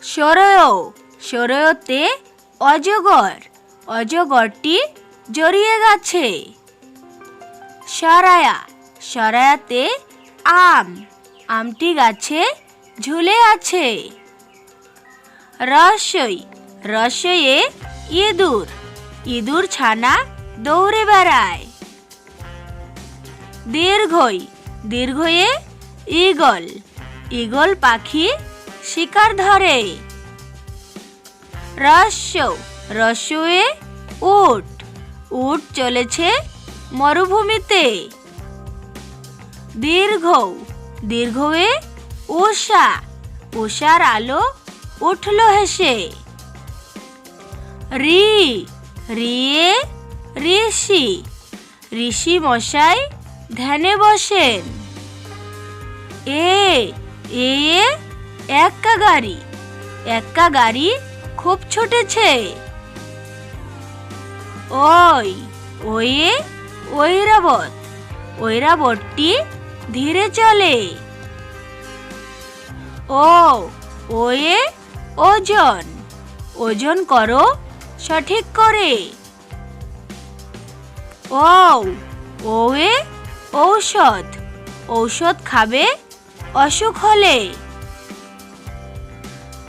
সরয় সরয়তে অজগর অজগরটি জড়িয়ে গেছে। সরায়া সরায়াতে আম আমটি গাছে ঝুলে আছে। রসই রসয়ে ইঁদুর ইঁদুর ছানা দৌড়ে বেড়ায়। দীর্ঘই দীর্ঘয়ে ঈগল ঈগল পাখি শিকার ধরে। রস্য রস্যয়ে উট উট চলেছে মরুভূমিতে। দীর্ঘ দীর্ঘয়ে উষা উষার আলো উঠল হেসে। রি রিয়ে ঋষি ঋষি মশাই ধ্যানে বসেন। এ এক্কা গাড়ি খুব ছুটেছে। ওই ওয়ে ঐরাবত ঐরাবতটি ধীরে চলে। ও ওয়ে ওজন ওজন করো সঠিক করে। ও ওয়ে ঔষধ ঔষধ খাবে অসুখ হলে।